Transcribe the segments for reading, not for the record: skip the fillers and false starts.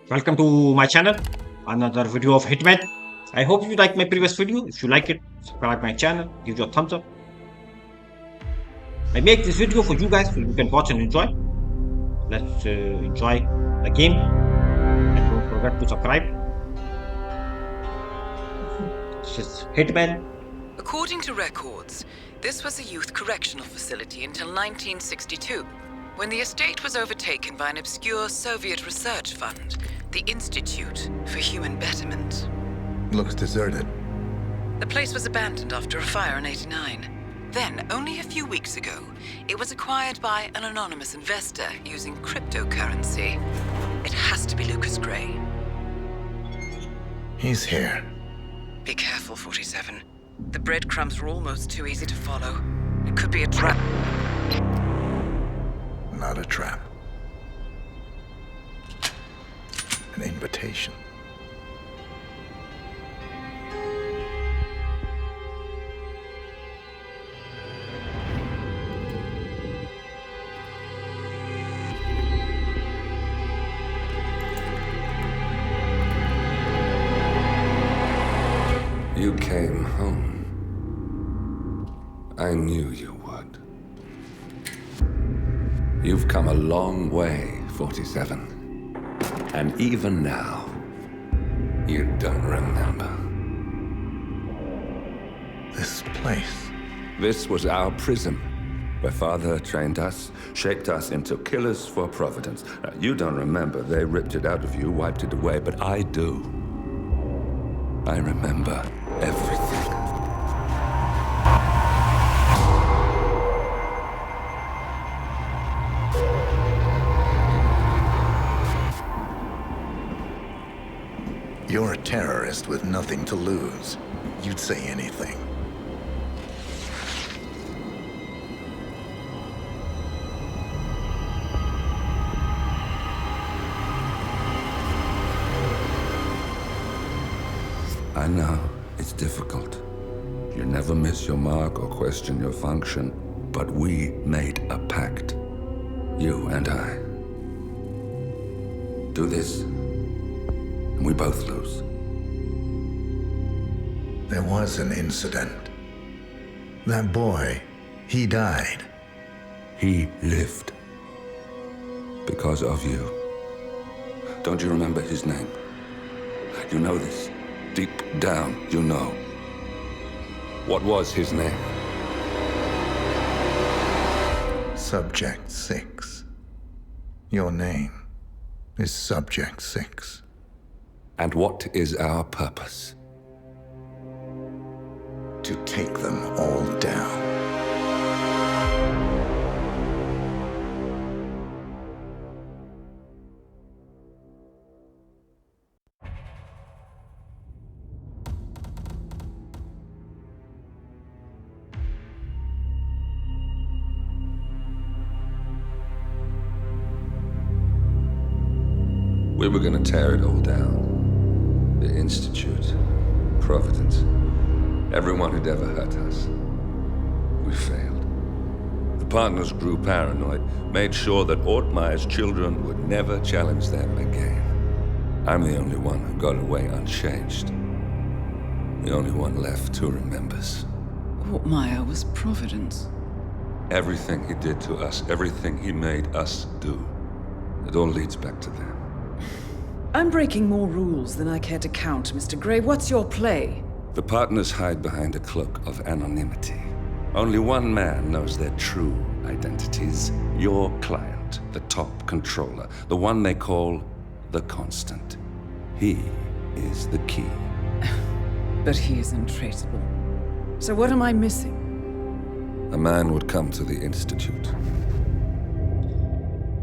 Welcome to my channel, another video of Hitman. I hope you like my previous video. If you like it, subscribe my channel, give your thumbs up. I make this video for you guys so you can watch and enjoy. Let's enjoy the game and don't forget to subscribe. This is Hitman. According to records, this was a youth correctional facility until 1962, when the estate was overtaken by an obscure Soviet research fund, the Institute for Human Betterment. Looks deserted. The place was abandoned after a fire in '89. Then, only a few weeks ago, it was acquired by an anonymous investor using cryptocurrency. It has to be Lucas Gray. He's here. Be careful, 47. The breadcrumbs are almost too easy to follow. It could be a trap. Not a trap. An invitation. You came home. I knew you would. You've come a long way, 47. And even now, you don't remember. This place. This was our prison, where Father trained us, shaped us into killers for Providence. Now, you don't remember. They ripped it out of you, wiped it away, but I do. I remember everything. You're a terrorist with nothing to lose. You'd say anything. I know, it's difficult. You never miss your mark or question your function, but we made a pact. You and I. Do this, and we both lose. There was an incident. That boy, he died. He lived. Because of you. Don't you remember his name? You know this. Deep down, you know. What was his name? Subject 6. Your name is Subject 6. And what is our purpose? To take them all down. We were gonna tear it all down. The Institute, Providence, everyone who'd ever hurt us. We failed. The partners grew paranoid, made sure that Ortmeyer's children would never challenge them again. I'm the only one who got away unchanged. The only one left who remembers. Ortmeyer was Providence. Everything he did to us, everything he made us do, it all leads back to them. I'm breaking more rules than I care to count, Mr. Gray. What's your play? The partners hide behind a cloak of anonymity. Only one man knows their true identities. Your client, the top controller, the one they call the Constant. He is the key. But he is untraceable. So what am I missing? A man would come to the Institute.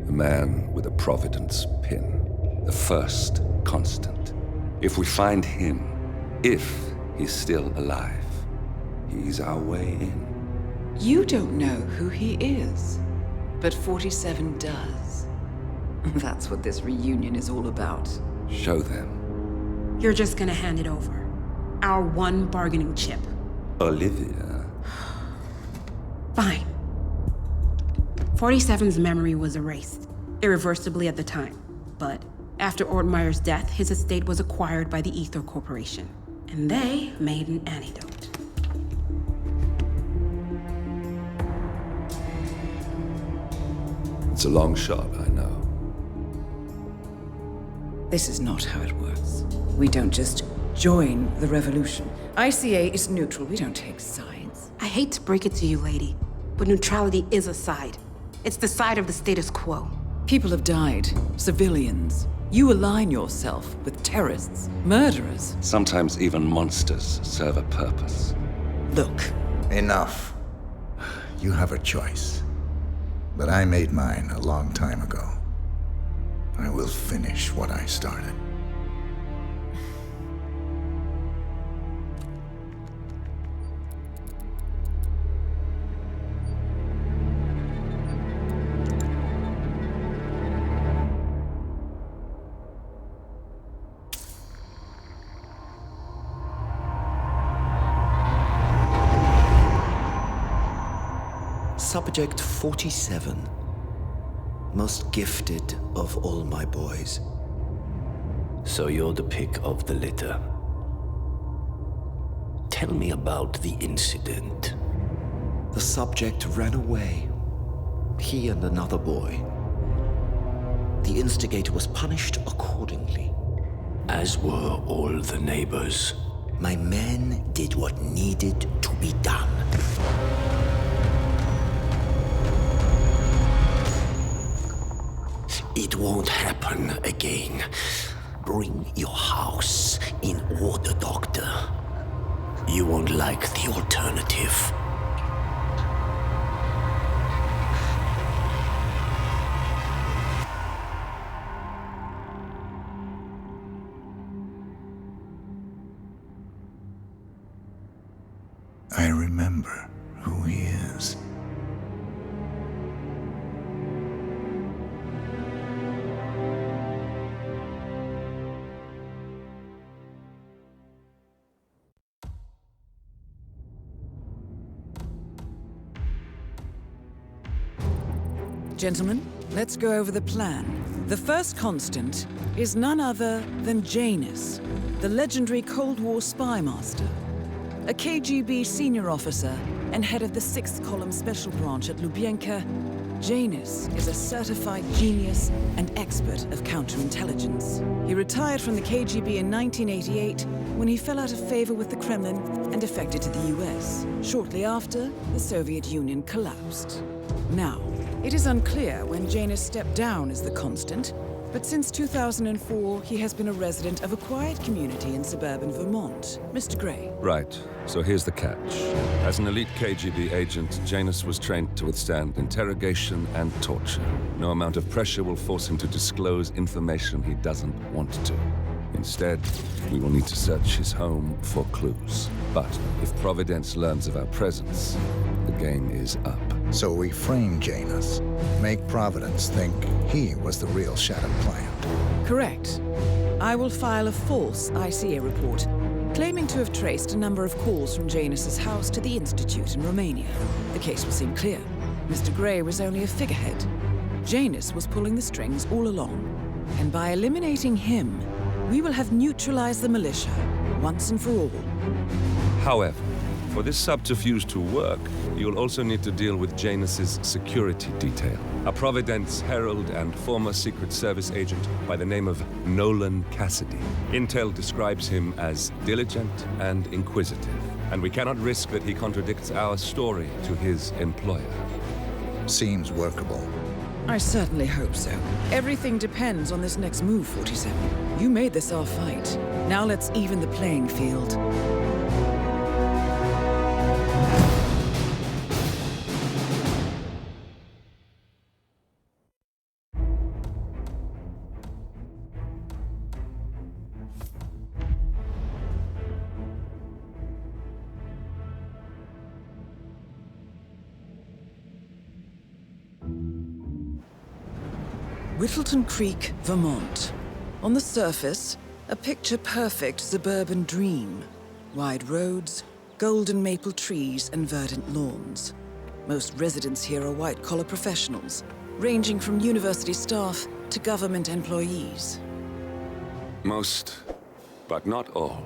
A man with a Providence pin. The first Constant. If we find him, if he's still alive, he's our way in. You don't know who he is, but 47 does. That's what this reunion is all about. Show them. You're just gonna hand it over. Our one bargaining chip. Olivia. Fine. 47's memory was erased, irreversibly at the time. But After Ortmeyer's death, his estate was acquired by the Ether Corporation, and they made an antidote. It's a long shot, I know. This is not how it works. We don't just join the revolution. ICA is neutral. We don't take sides. I hate to break it to you, lady, but neutrality is a side. It's the side of the status quo. People have died. Civilians. You align yourself with terrorists, murderers. Sometimes even monsters serve a purpose. Look, Enough. You have a choice. But I made mine a long time ago. I will finish what I started. Subject 47. Most gifted of all my boys. So you're the pick of the litter. Tell me about the incident. The subject ran away. He and another boy. The instigator was punished accordingly. As were all the neighbors. My men did what needed to be done. It won't happen again. Bring your house in order, Doctor. You won't like the alternative. I remember who he is. gentlemen, let's go over the plan. The first constant is none other than Janus, the legendary Cold War spy master. A KGB senior officer and head of the 6th Column Special Branch at Lubyanka, Janus is a certified genius and expert of counterintelligence. He retired from the KGB in 1988 when he fell out of favor with the Kremlin and defected to the US. Shortly after, the Soviet Union collapsed. Now, it is unclear when Janus stepped down as the constant, but since 2004, he has been a resident of a quiet community in suburban Vermont. Mr. Gray. Right. So here's the catch. As an elite KGB agent, Janus was trained to withstand interrogation and torture. No amount of pressure will force him to disclose information he doesn't want to. Instead, we will need to search his home for clues. But if Providence learns of our presence, the game is up. So we frame Janus, make Providence think he was the real shattered plant. Correct. I will file a false ICA report, claiming to have traced a number of calls from Janus's house to the Institute in Romania. The case will seem clear. Mr. Gray was only a figurehead. Janus was pulling the strings all along. And by eliminating him, we will have neutralized the militia, once and for all. However, for this subterfuge to work, you'll also need to deal with Janus's security detail. A Providence herald and former Secret Service agent by the name of Nolan Cassidy. Intel describes him as diligent and inquisitive, and we cannot risk that he contradicts our story to his employer. Seems workable. I certainly hope so. Everything depends on this next move, 47. You made this our fight. Now let's even the playing field. Whittleton Creek, Vermont. On the surface, a picture-perfect suburban dream. Wide roads, golden maple trees, and verdant lawns. Most residents here are white-collar professionals, ranging from university staff to government employees. Most, but not all.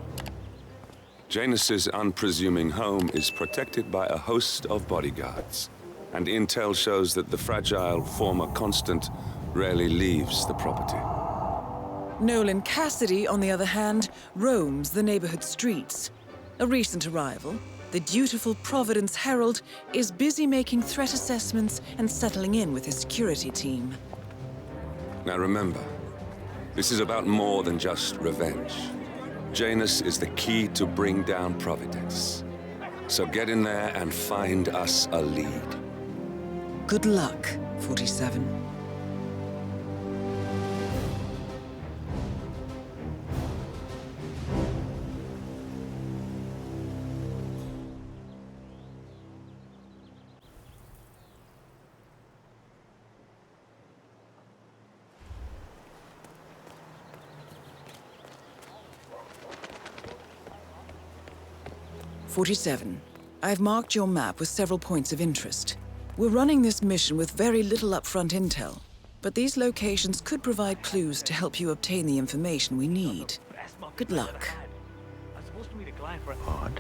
Janus's unpresuming home is protected by a host of bodyguards, and intel shows that the fragile former Constant rarely leaves the property. Nolan Cassidy, on the other hand, roams the neighborhood streets. A recent arrival, the dutiful Providence Herald is busy making threat assessments and settling in with his security team. Now remember, this is about more than just revenge. Janus is the key to bring down Providence. So get in there and find us a lead. Good luck, 47. I've marked your map with several points of interest. We're running this mission with very little upfront intel, but these locations could provide clues to help you obtain the information we need. Good luck. I was supposed to meet a client for odd.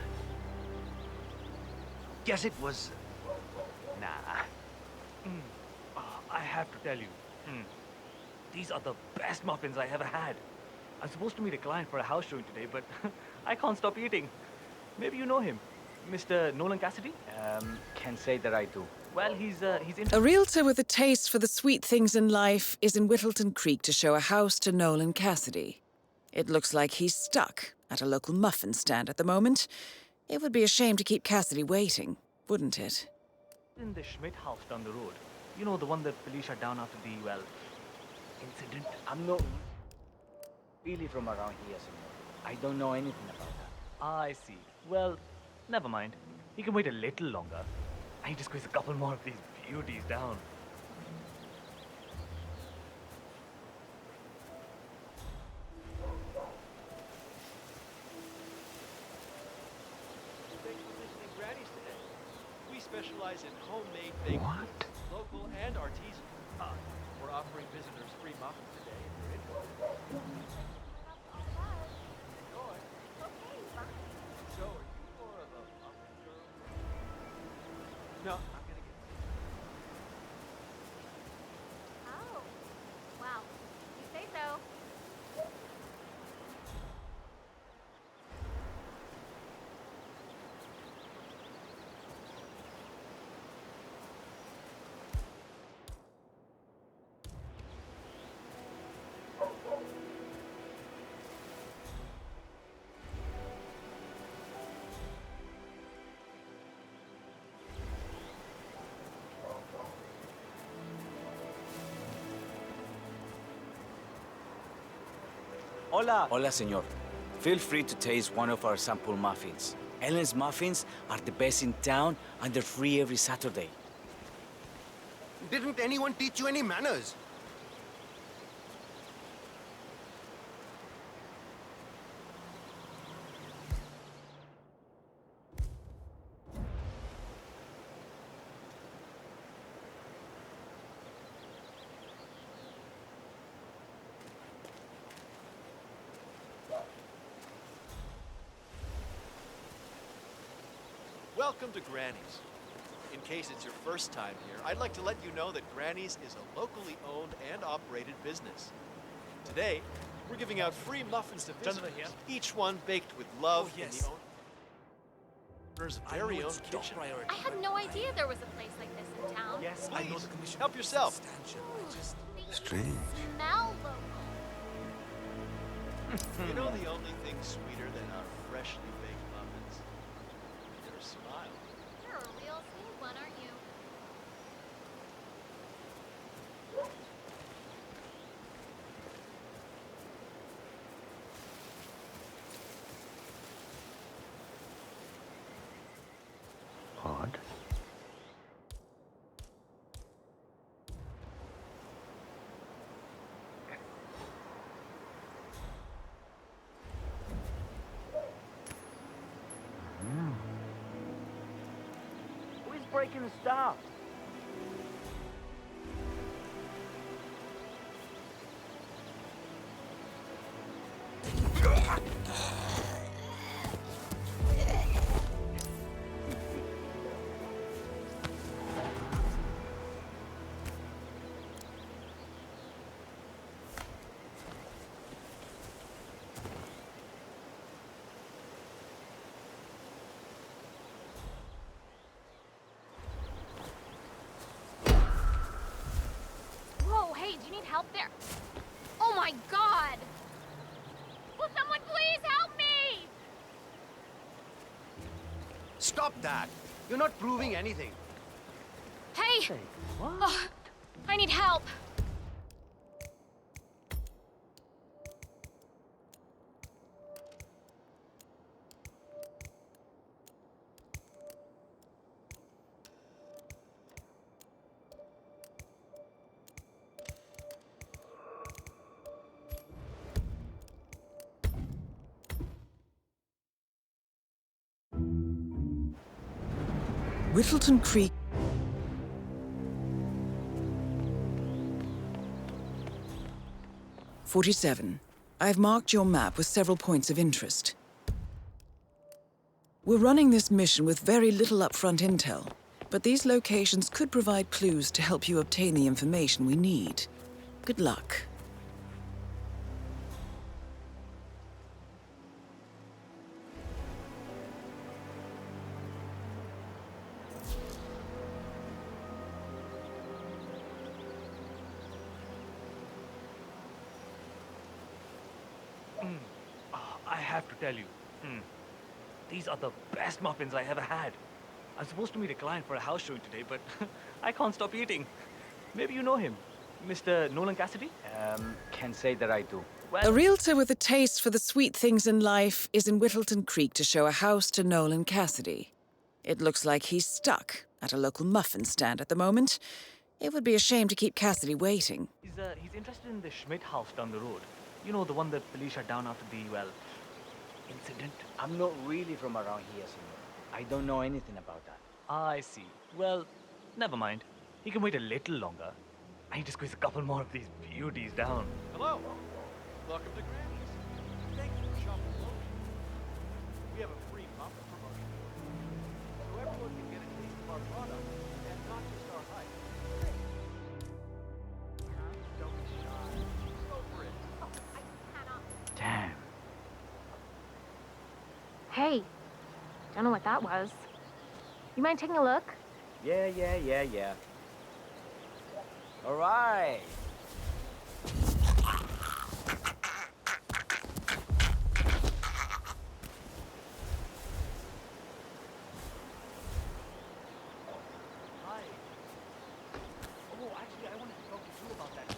Guess it was... Nah. I have to tell you. These are the best muffins I ever had. I'm supposed to meet a client for a house showing today, but I can't stop eating. Maybe you know him. Mr. Nolan Cassidy? Can't say that I do. Well, he's in... A realtor with a taste for the sweet things in life is in Whittleton Creek to show a house to Nolan Cassidy. It looks like he's stuck at a local muffin stand at the moment. It would be a shame to keep Cassidy waiting, wouldn't it? In the Schmidt house down the road. You know, the one that police shut down after the, well, incident? I'm not really from around here, senor. I don't know anything about that. I see. Well, never mind. He can wait a little longer. I need to squeeze a couple more of these beauties down. Thanks for visiting Granny's today. We specialize in homemade baked goods, local and artisanal. We're offering visitors free muffins today if you're interested. So, are you more of a muffin girl? No, I'm gonna get... Oh, wow. You say so. Hola. Hola, senor. Feel free to taste one of our sample muffins. Ellen's muffins are the best in town, and they're free every Saturday. Didn't anyone teach you any manners? Welcome to Granny's. In case it's your first time here, I'd like to let you know that Granny's is a locally owned and operated business. Today, we're giving out free muffins to visitors, each one baked with love in the owner's very own kitchen. I had no idea there was a place like this in town. Yes, Please, I know the commission. help yourself. Strange. Smell local. You know the only thing sweeter than our freshly baked muffins? Their smile. You're a real sweet one, aren't you? Odd. Who is breaking the stuff? help there? Oh my god! Will someone please help me? Stop that! You're not proving anything. Hey! Oh, I need help. Whittleton Creek. "47. I've marked your map with several points of interest. We're running this mission with very little upfront intel, but these locations could provide clues to help you obtain the information we need. Good luck." I have to tell you, these are the best muffins I ever had. I'm supposed to meet a client for a house showing today, but I can't stop eating. Maybe you know him, Mr. Nolan Cassidy? Can't say that I do. A realtor with a taste for the sweet things in life is in Whittleton Creek to show a house to Nolan Cassidy. It looks like he's stuck at a local muffin stand at the moment. It would be a shame to keep Cassidy waiting. He's interested in the Schmidt house down the road. You know, the one that police shut down after the, incident? I'm not really from around here, senor. I don't know anything about that. I see. Well, never mind. He can wait a little longer. I need to squeeze a couple more of these beauties down. Hello. Welcome to Granny's. Thank you for shopping local. We have a free muffin promotion, so everyone can get a taste of our product and not just our hype. Don't be shy. Go for it. I cannot. Damn. Hey, don't know what that was. You mind taking a look? Yeah. All right. Hi. Oh, actually, I wanted to talk to you about that too.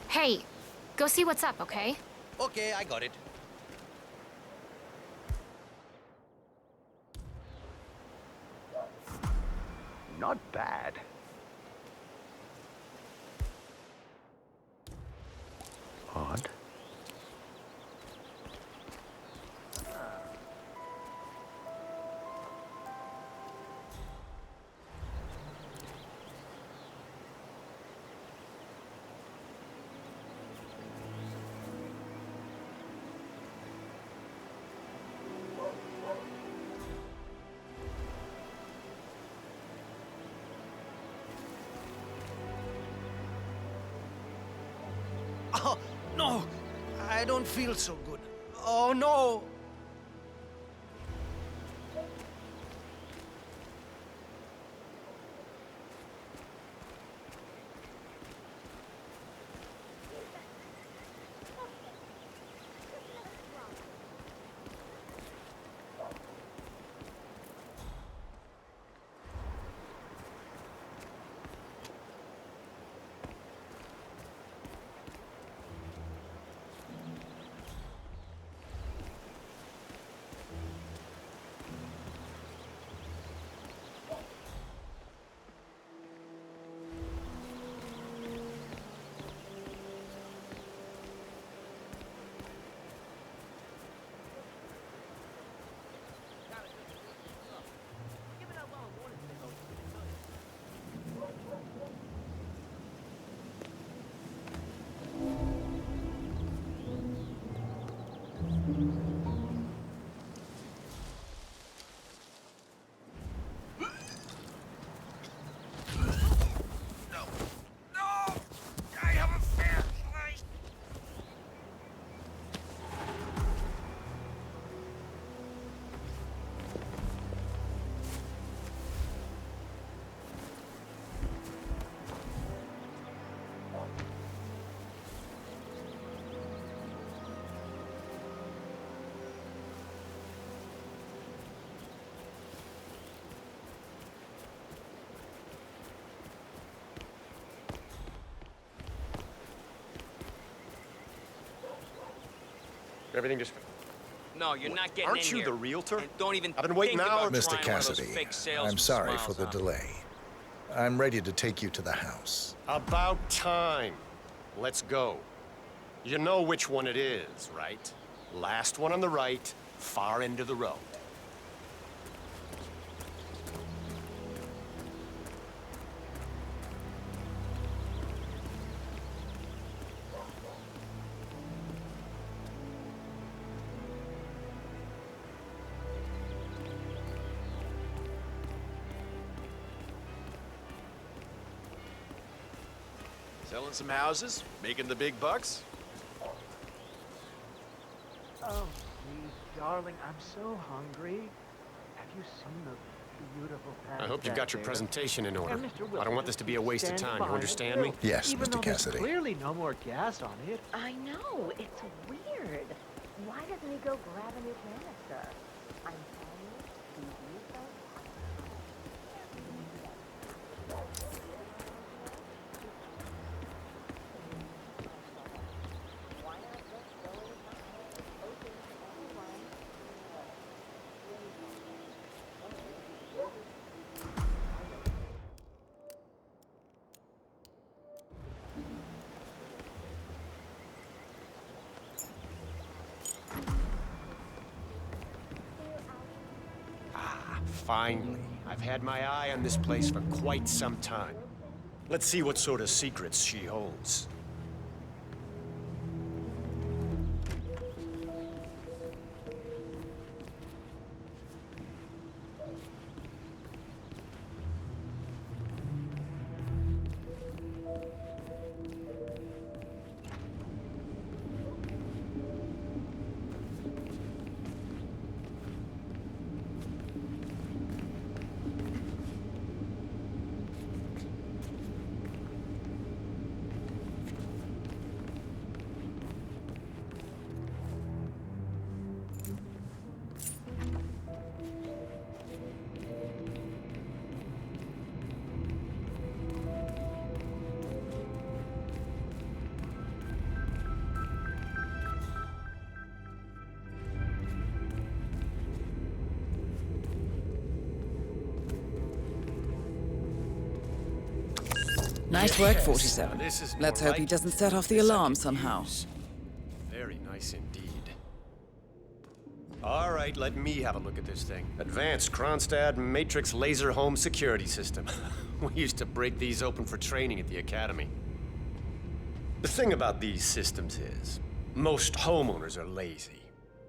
Hey, go see what's up, okay? Okay, I got it. Not bad. Odd. Oh, no! I don't feel so good. Oh, no! Everything just... No, you're not getting Aren't in you here. the realtor? And don't even I've been waiting think about hours. Mr. trying one of those Cassidy, fake sales I'm with sorry smiles for the on. delay. I'm ready to take you to the house. About time. Let's go. You know which one it is, right? Last one on the right, far end of the road. Selling some houses, making the big bucks. Oh, please, darling, I'm so hungry. Have you seen the beautiful I hope you've got your presentation in order. And Mr. I don't Wilson, want this to be a waste of stand time. by You the understand me? grill. Yes, Even Mr. though there's Cassidy. clearly no more gas on it. I know, it's weird. Why doesn't he go grab a new canister? I'm telling you, these don't. Finally. I've had my eye on this place for quite some time. Let's see what sort of secrets she holds. Nice work, 47. This is Let's more hope he like doesn't set off the this I alarm can somehow. use. Very nice indeed. All right, let me have a look at this thing. Advanced Kronstadt Matrix Laser Home Security System. We used to break these open for training at the academy. The thing about these systems is, most homeowners are lazy.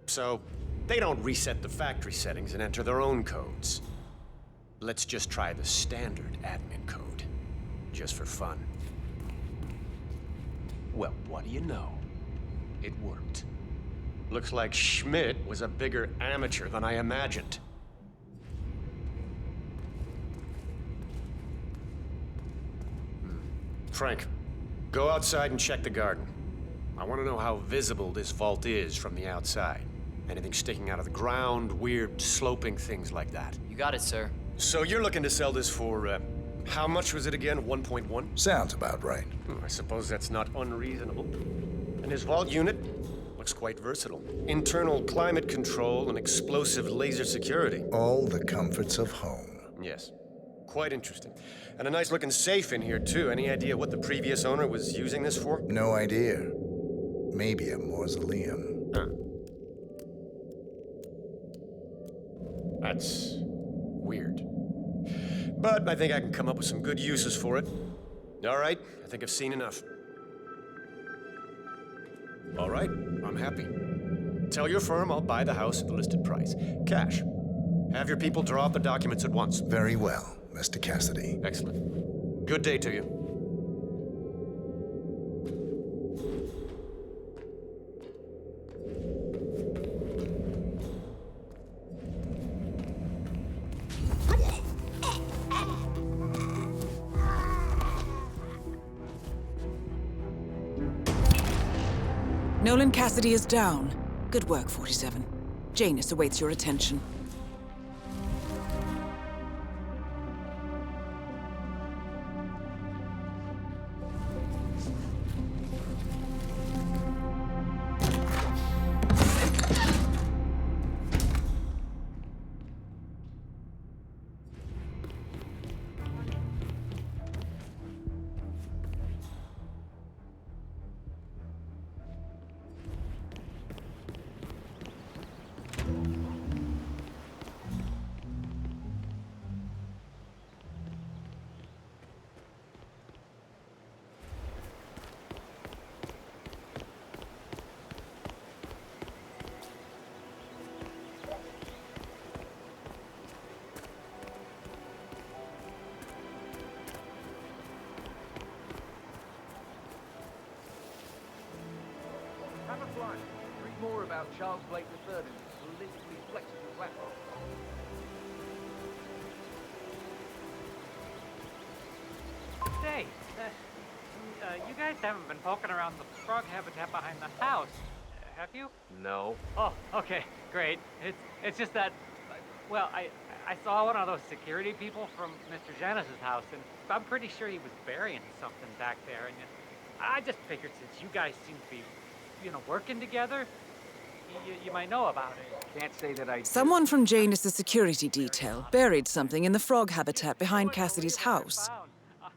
So, they don't reset the factory settings and enter their own codes. Let's just try the standard admin code, just for fun. Well, what do you know? It worked. Looks like Schmidt was a bigger amateur than I imagined. Frank, go outside and check the garden. I want to know how visible this vault is from the outside. Anything sticking out of the ground, weird sloping things like that. You got it, sir. So you're looking to sell this for, how much was it again? 1.1? Sounds about right. I suppose that's not unreasonable. And his vault unit looks quite versatile. Internal climate control and explosive laser security. All the comforts of home. Yes. Quite interesting. And a nice looking safe in here, too. Any idea what the previous owner was using this for? No idea. Maybe a mausoleum. That's weird. But I think I can come up with some good uses for it. All right, I think I've seen enough. All right, I'm happy. Tell your firm I'll buy the house at the listed price. Cash. Have your people draw up the documents at once. Very well, Mr. Cassidy. Excellent. Good day to you. Nolan Cassidy is down. Good work, 47. Janus awaits your attention. Read more about Charles Blake III and his politically flexible platform. Say, you guys haven't been poking around the frog habitat behind the house, have you? No. Oh, okay, great. It's just that, well, I saw one of those security people from Mr. Janus's house, and I'm pretty sure he was burying something back there, and I just figured since you guys seem to be, working together, you might know about it. Can't say that I... Someone from Janus' security detail buried something in the frog habitat behind Cassidy's house.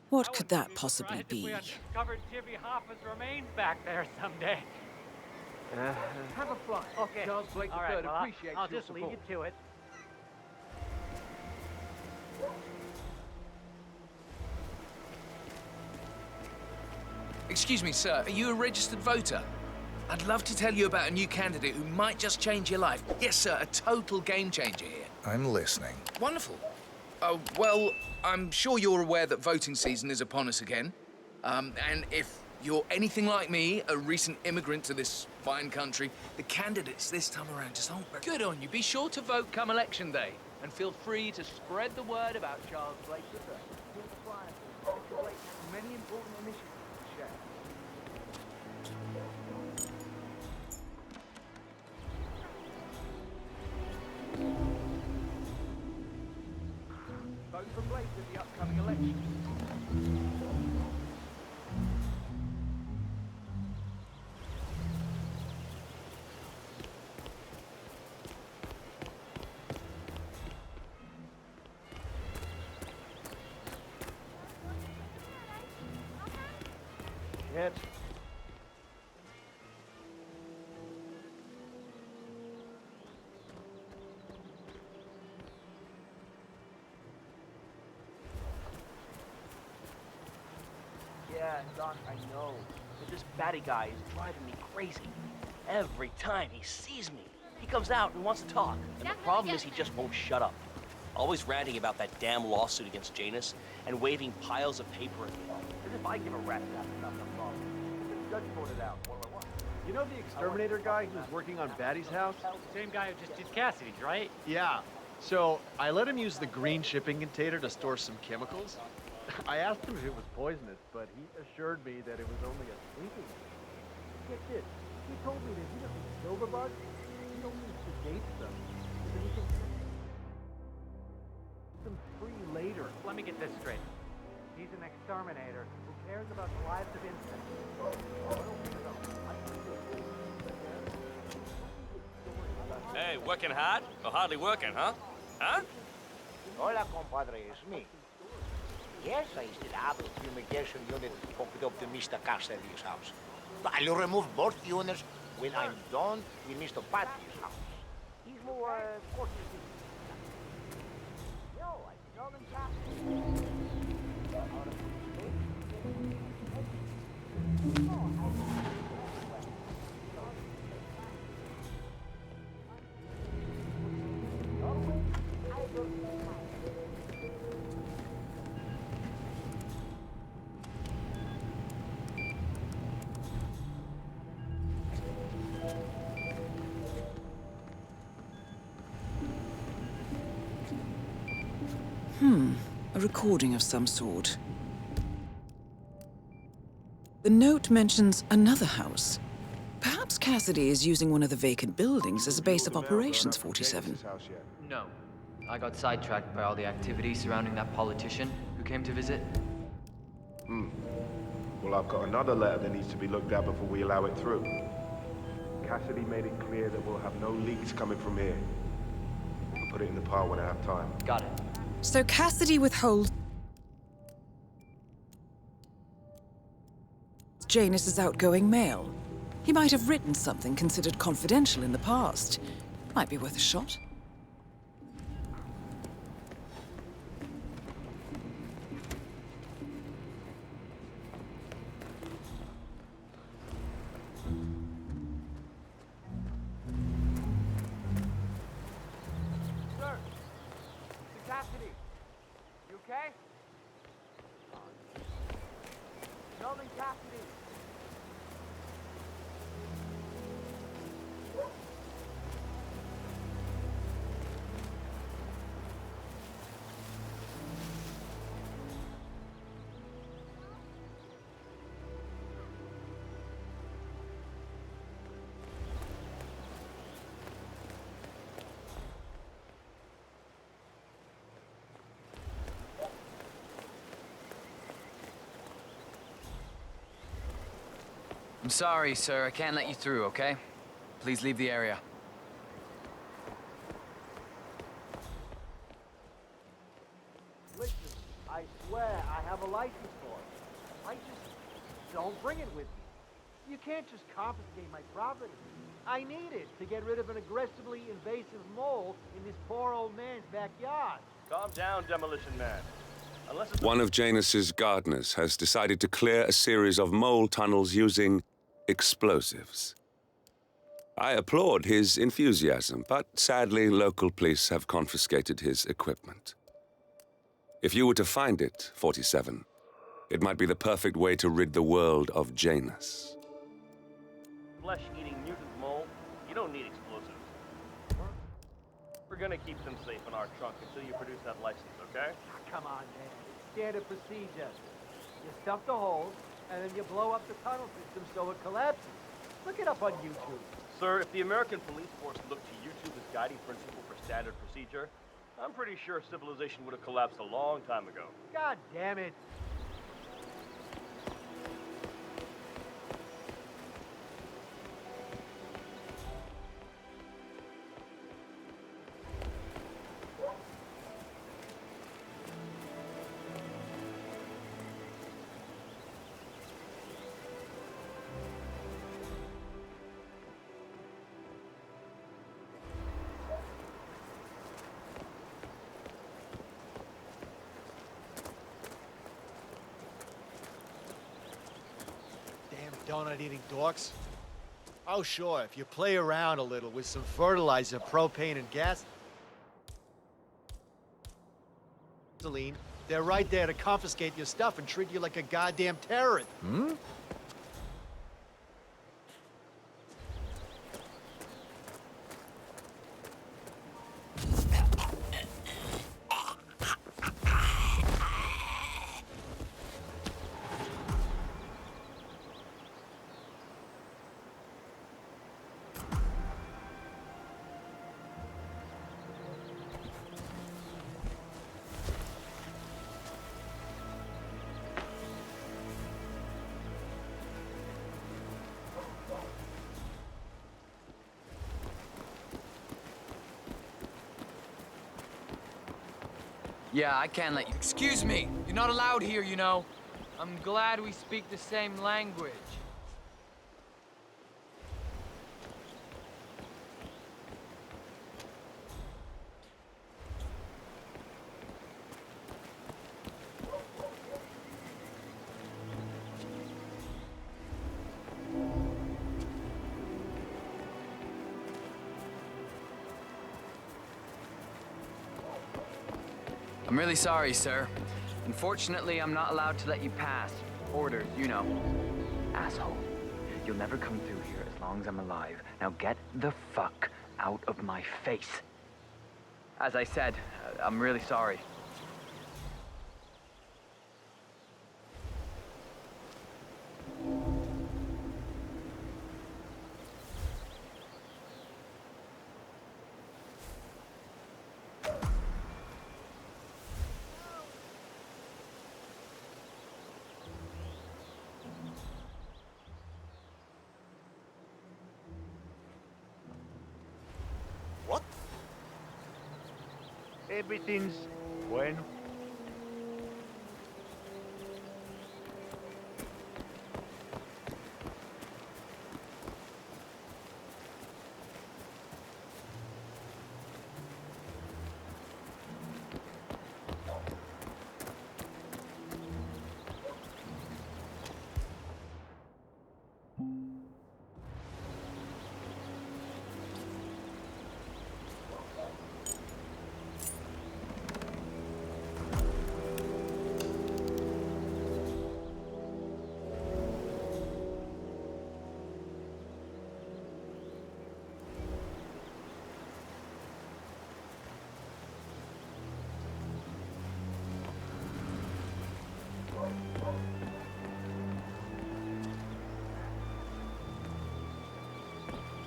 What could that possibly be? We uncovered Jimmy Hoffa's remains back there someday. Have a flight. Okay. Charles Blake All III right, well, appreciates I'll your just leave support. you to it. Excuse me, sir, are you a registered voter? I'd love to tell you about a new candidate who might just change your life. Yes, sir, a total game changer here. I'm listening. Wonderful. Well, I'm sure you're aware that voting season is upon us again. And if you're anything like me, a recent immigrant to this fine country, the candidates this time around just aren't very... Good on you. Be sure to vote come election day. And feel free to spread the word about Charles Blake III. Mr. Blake has many important initiatives to share. Vote for Blake at the upcoming election. Shit. Yeah, Doc, I know. But this batty guy is driving me crazy. Every time he sees me, he comes out and wants to talk. And the problem is he just won't shut up. Always ranting about that damn lawsuit against Janus and waving piles of paper at me. As if I give a rat's ass about the problem. The judge voted out. What do I want? You know the exterminator guy who was working on Batty's house? Same guy who just did Cassidy's, right? Yeah. So I let him use the green shipping container to store some chemicals. I asked him if it was poisonous, but he assured me that it was only a sleeping. Get this. He told me that he doesn't kill the bugs. He only sedates them. So that he can set them free later. Let me get this straight. He's an exterminator who cares about the lives of insects. Hey, working hard? Or hardly working, huh? Huh? Hola, compadre, it's me. Yes, I still have a fumigation unit hooked up to Mr. Cassidy's house. But I'll remove both units when I'm done with Mr. Patty's house. He's more cautious. Yo, I saw them Cassidy. A recording of some sort. The note mentions another house. Perhaps Cassidy is using one of the vacant buildings as a base of operations, 47. No. I got sidetracked by all the activity surrounding that politician who came to visit. Well, I've got another letter that needs to be looked at before we allow it through. Cassidy made it clear that we'll have no leaks coming from here. I'll put it in the pile when I have time. Got it. So Cassidy withholds Janus's outgoing mail. He might have written something considered confidential in the past. Might be worth a shot. Sir! Mr. Cassidy! You okay? Sheldon Cassidy! I'm sorry, sir. I can't let you through, okay? Please leave the area. Listen, I swear I have a license for it. I just don't bring it with me. You can't just confiscate my property. I need it to get rid of an aggressively invasive mole in this poor old man's backyard. Calm down, Demolition Man. Unless it's... One of Janus's gardeners has decided to clear a series of mole tunnels using explosives. I applaud his enthusiasm, but sadly, local police have confiscated his equipment. If you were to find it, 47, it might be the perfect way to rid the world of Janus. Flesh-eating mutant mole, you don't need explosives. We're gonna keep them safe in our trunk until you produce that license, okay? Come on, man. It's standard procedure. You stuff the holes, and then you blow up the tunnel system so it collapses. Look it up on YouTube. Sir, if the American police force looked to YouTube as guiding principle for standard procedure, I'm pretty sure civilization would have collapsed a long time ago. God damn it. donut-eating dorks. Oh, sure, if you play around a little with some fertilizer, propane, and gasoline, they're right there to confiscate your stuff and treat you like a goddamn terrorist. Hmm? Yeah, I can't let you. Excuse me, you're not allowed here, you know. I'm glad we speak the same language. I'm really sorry, sir. Unfortunately, I'm not allowed to let you pass. Orders, you know. Asshole. You'll never come through here as long as I'm alive. Now get the fuck out of my face. As I said, I'm really sorry. What? Everything's bueno.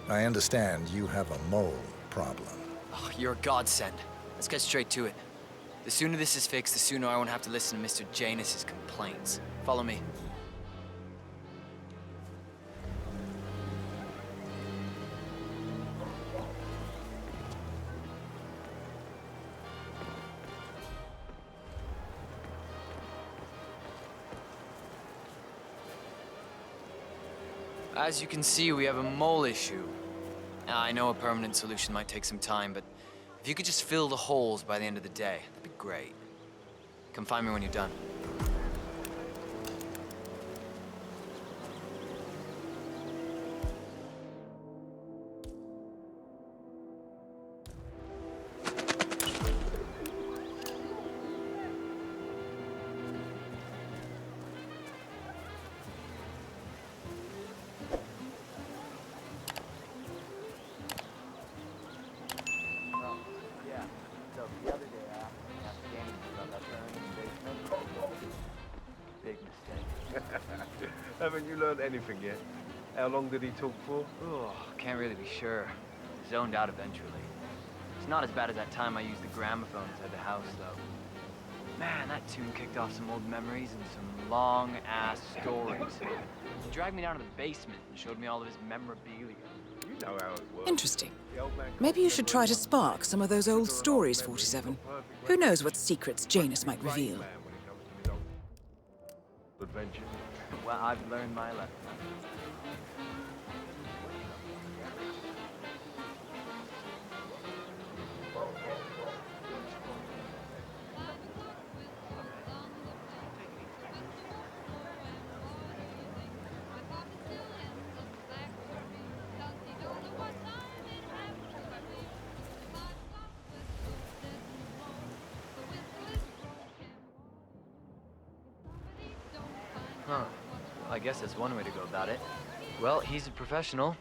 I understand you have a mole problem. Oh, you're a godsend. Let's get straight to it. The sooner this is fixed, the sooner I won't have to listen to Mr. Janus's complaints. Follow me. As you can see, we have a mole issue. I know a permanent solution might take some time, but if you could just fill the holes by the end of the day, that'd be great. Come find me when you're done. Haven't you learned anything yet? How long did he talk for? Oh, can't really be sure. Zoned out eventually. It's not as bad as that time I used the gramophone inside the house, though. Man, that tune kicked off some old memories and some long-ass stories. He dragged me down to the basement and showed me all of his memorabilia. You know how it works. Interesting. Maybe you should try to spark some of those old stories, 47. Who knows what secrets Janus might reveal? Adventure. Well, I've learned my lesson. Huh. Well, I guess that's one way to go about it. Well, he's a professional.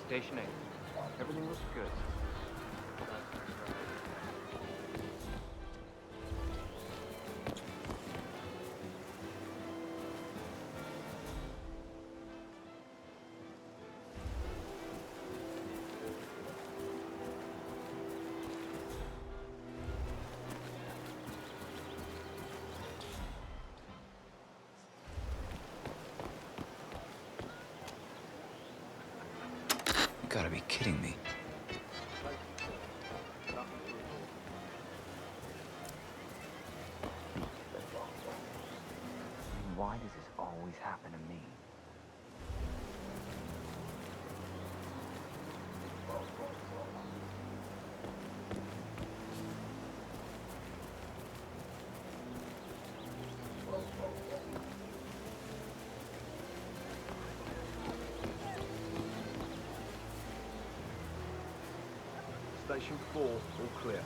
Station 8. Everything looks good. You gotta be kidding me. Why does this always happen to me? Station 4, all clear.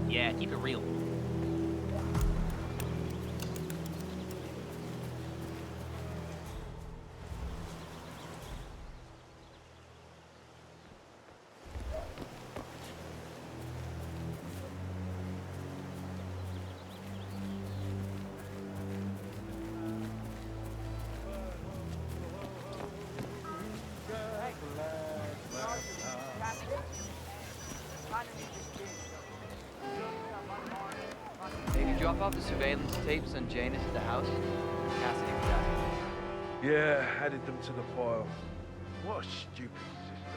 Yeah, keep it real. Hey, did you drop off the surveillance tapes on Janus at the house? Cassidy was asking. Yeah, added them to the pile. What a stupid system.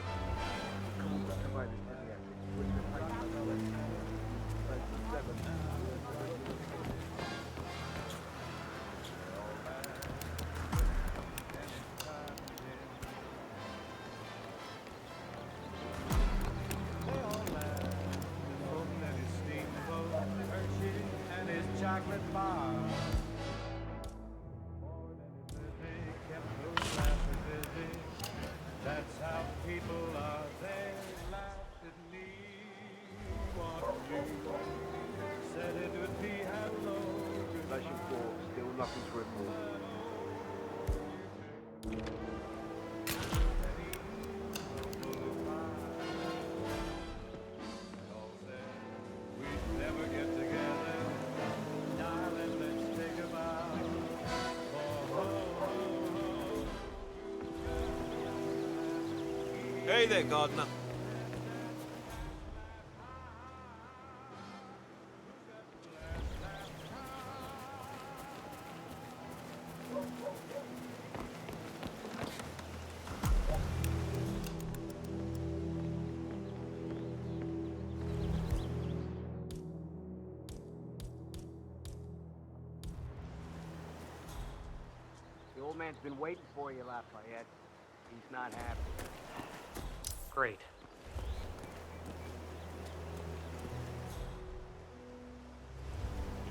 Chocolate bar. That's how people are. They laughed at me. What you said it would be hello. Station 4, still nothing to report. We'd never get together. Darling, let's take a bow. Hey there, Gardner. The old man's been waiting for you, Lafayette. He's not happy. Great.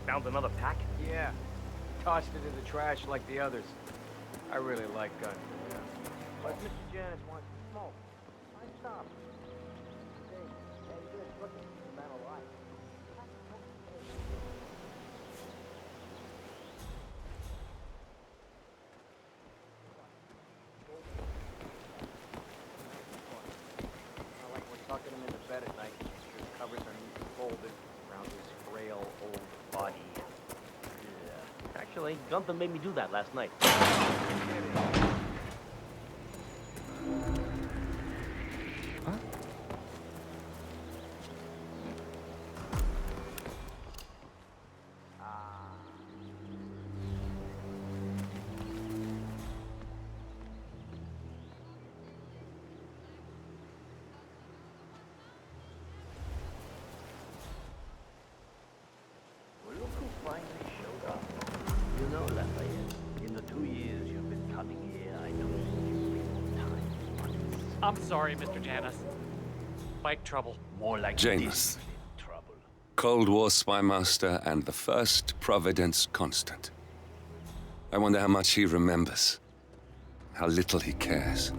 Found another pack? Yeah. Tossed it in the trash like the others. I really like guns. Yeah. But Mr. Janice wants to smoke. Why stop? Hey, good. Look at the man alive. Not like we're tucking him into bed at night. His covers are neatly folded around his frail old body. Yeah. Actually, Gunther made me do that last night. Well, look who finally showed up. You know, Lafayette, in the 2 years you've been coming here, I noticed you've been more time. I'm sorry, Mr. Janus. Bike trouble. More like Janus, trouble. Cold War spy master and the first Providence constant. I wonder how much he remembers, how little he cares.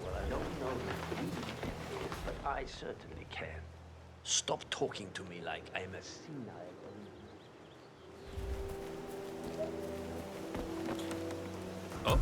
Well, I don't know if you can, but I certainly can. Stop talking to me like I'm a senile. Oh?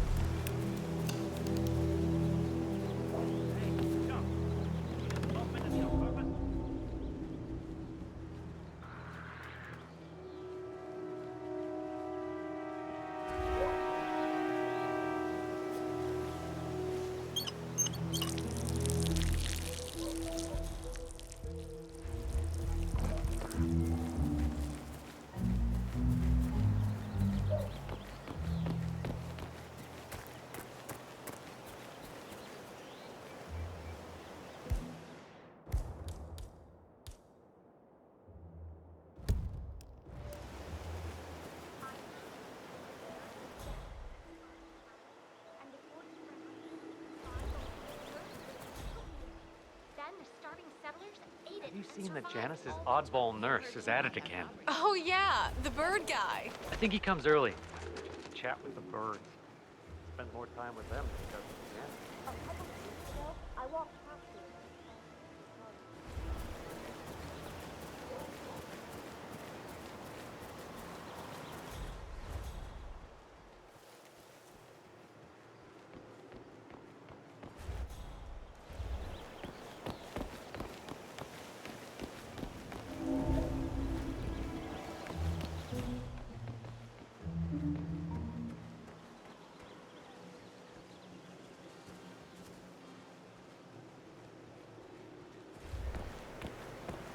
Have you seen that Janice's oddball nurse is at it again? Oh, yeah, the bird guy. I think he comes early. Chat with the birds. Spend more time with them because I walked past you.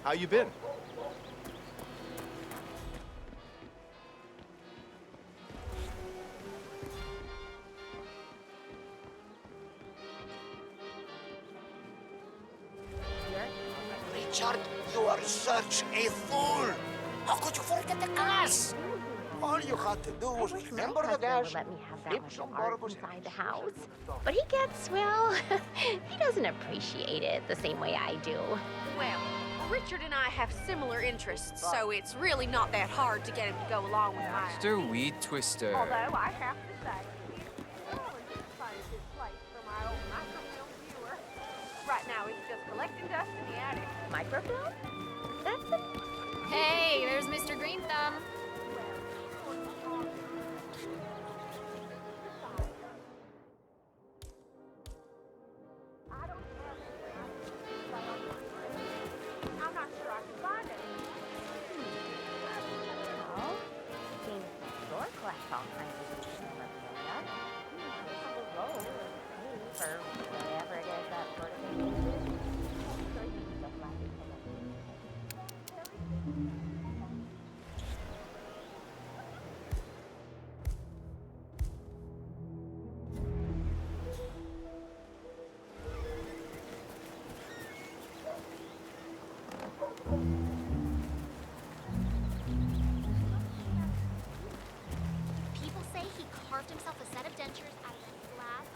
How you been? Richard, you are such a fool! How could you forget the gas? All you had to do was remember the gas, Let me have that flip much some art barbers, inside the house. But he gets, well, he doesn't appreciate it the same way I do. Well, Richard and I have similar interests, so it's really not that hard to get him to go along with mine. Mr. Weed Twister. Although I have to say, he's really just find a good place for my old microfilm viewer. Right now, it's just collecting dust in the attic. Microfilm? That's a... Hey, there's Mr. Green Thumb. I'm not sure I can find it. Well, seems your collects all kinds of useful memorabilia. The roll is paid for whatever it is that sort of thing is. So you stuff like it. People say he carved himself a set of dentures out of a slab of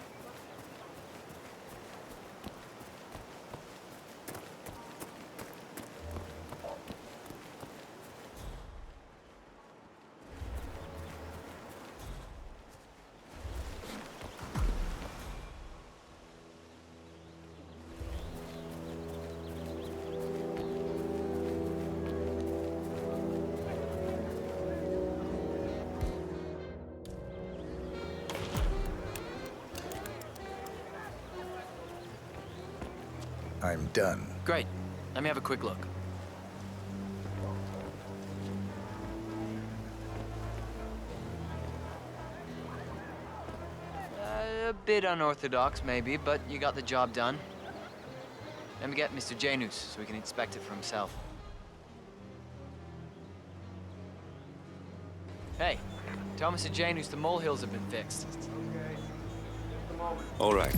I'm done. Great. Let me have a quick look. A bit unorthodox, maybe, but you got the job done. Let me get Mr. Janus so he can inspect it for himself. Hey, tell Mr. Janus the molehills have been fixed. All right.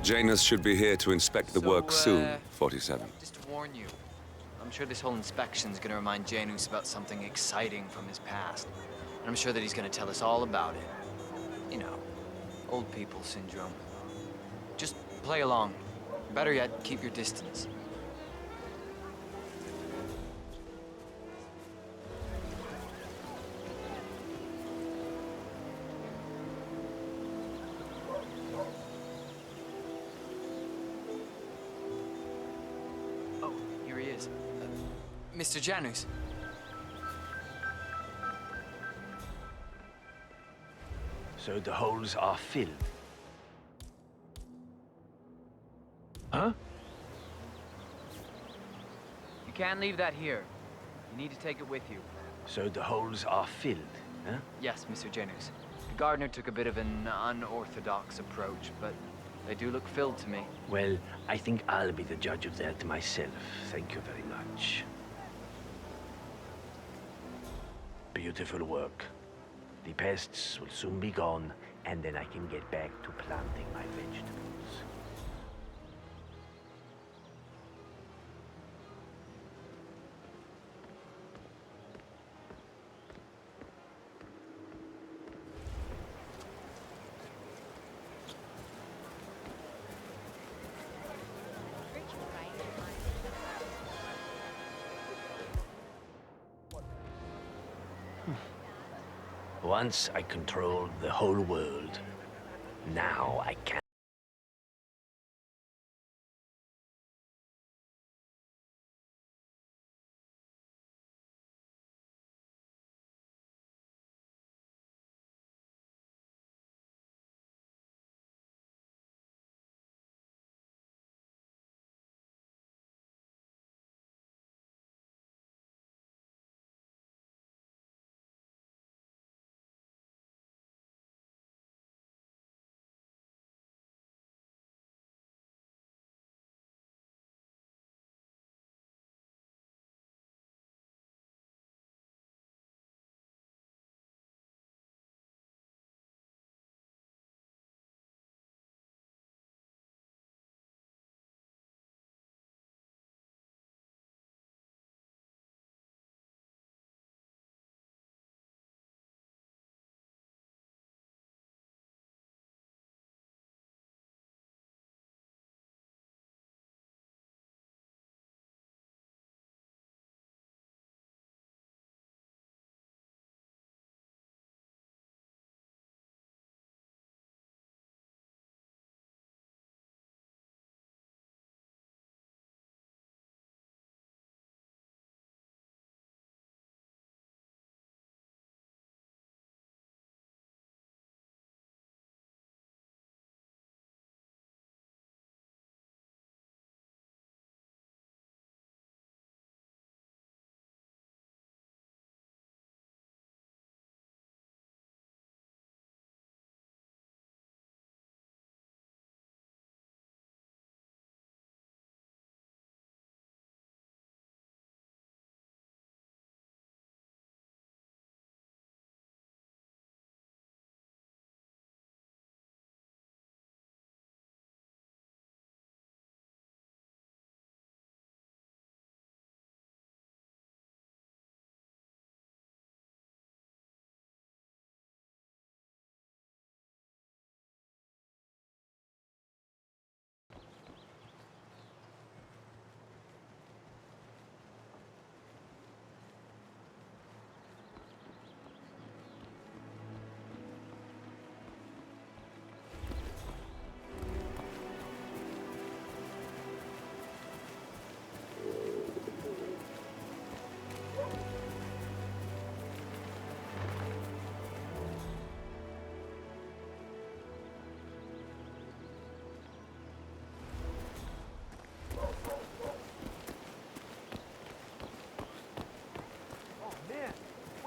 Janus should be here to inspect the work soon, 47. Just to warn you, I'm sure this whole inspection's gonna remind Janus about something exciting from his past. And I'm sure that he's gonna tell us all about it. You know, old people syndrome. Just play along. Better yet, keep your distance. Oh, here he is. Mr. Janus. So the holes are filled. Huh? You can't leave that here. You need to take it with you. So the holes are filled, huh? Yes, Mr. Janus. The gardener took a bit of an unorthodox approach, but they do look filled to me. Well, I think I'll be the judge of that myself. Thank you very much. Beautiful work. The pests will soon be gone, and then I can get back to planting my vegetables. Once I controlled the whole world, now I can.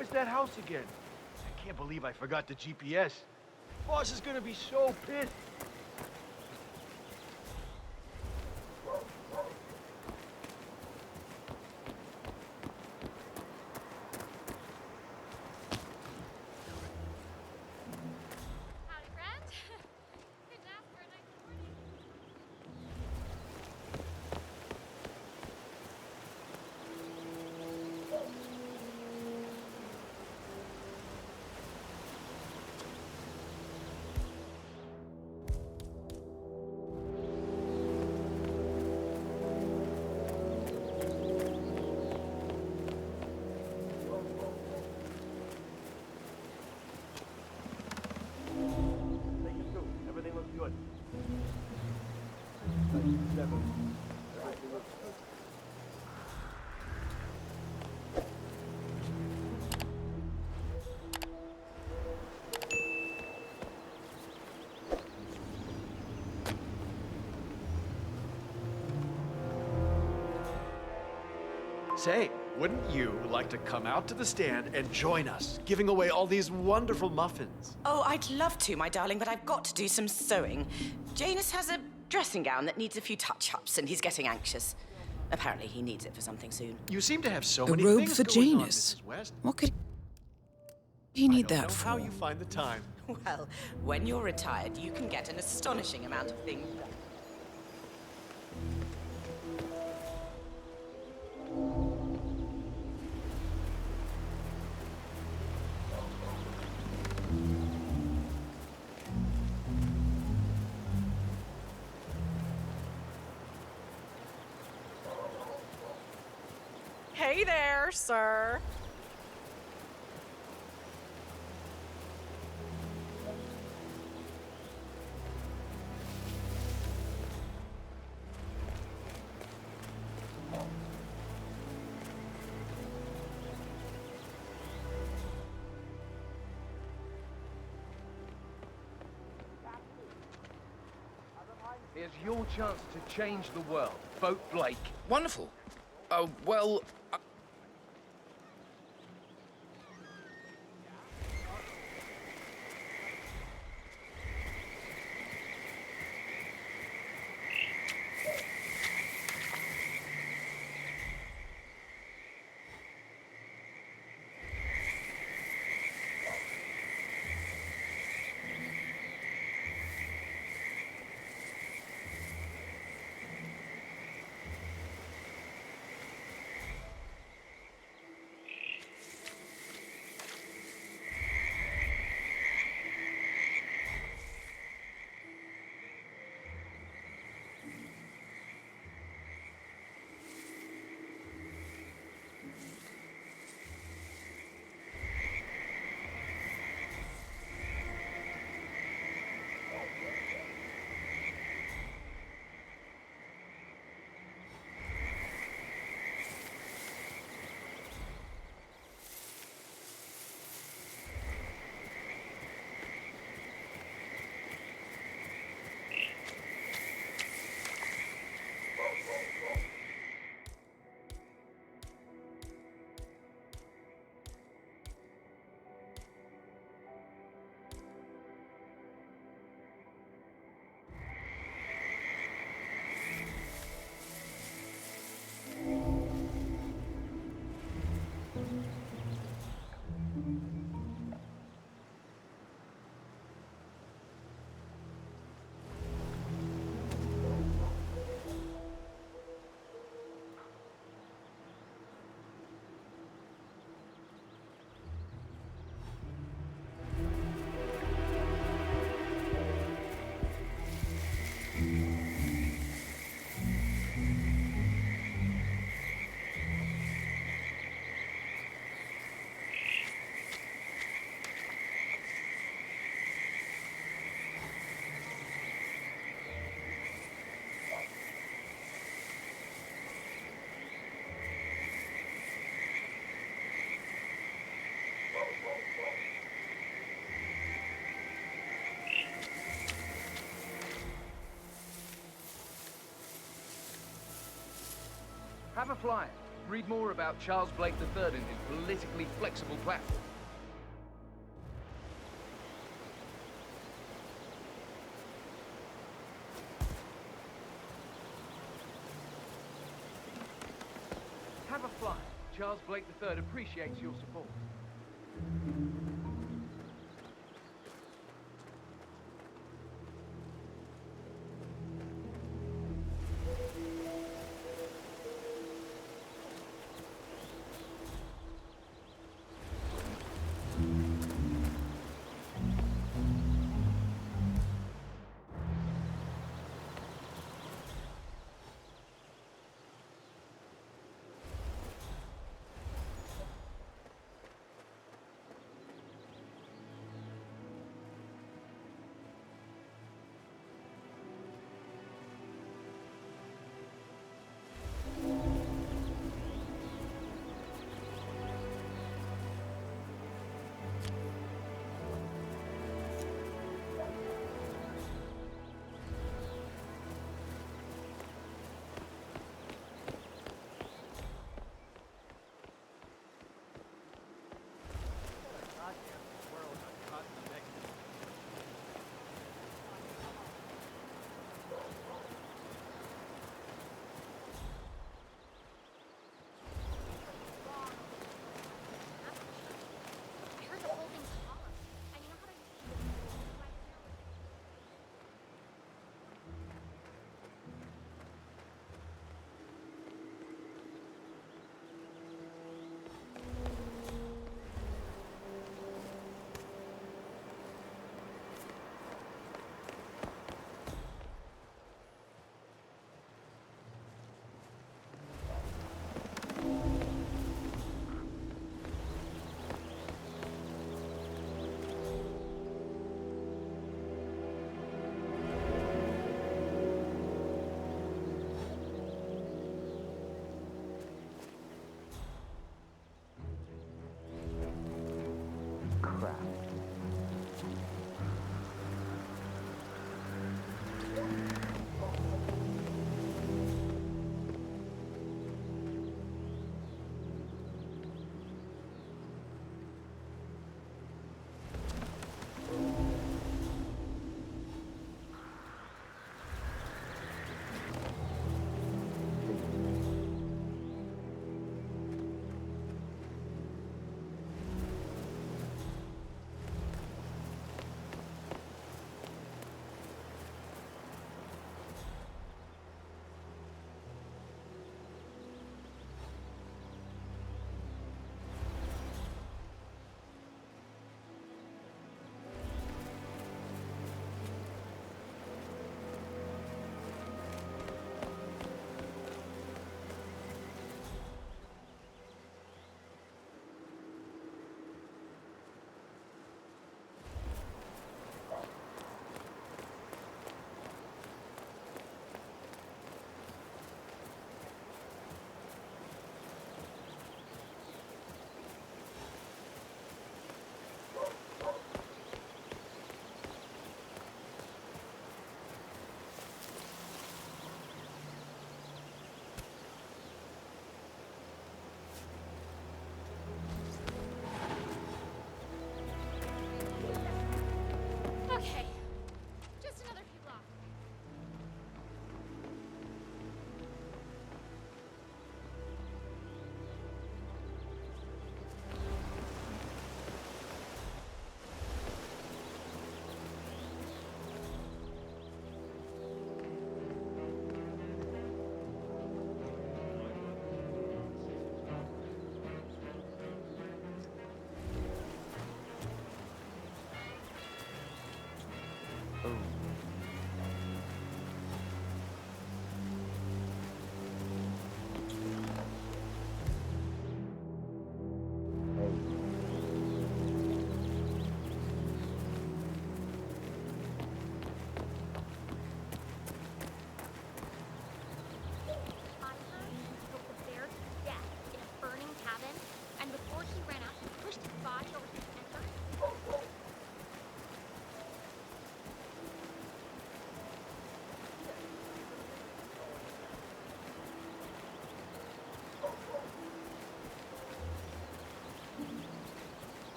Where's that house again? I can't believe I forgot the GPS. Boss is gonna be so pissed. Everything looks good. Say, wouldn't you like to come out to the stand and join us, giving away all these wonderful muffins? Oh, I'd love to, my darling, but I've got to do some sewing. Janus has a dressing gown that needs a few touch-ups, and he's getting anxious. Apparently, he needs it for something soon. You seem to have so A many robe things for going on, Janus. Mrs. West. What could he need I don't that know for? how you find the time. Well, when you're retired, you can get an astonishing amount of things done. Hey there, sir. Here's your chance to change the world. Vote Blake. Wonderful. Oh, well... Have a fly. Read more about Charles Blake III and his politically flexible platform. Have a fly. Charles Blake III appreciates your support.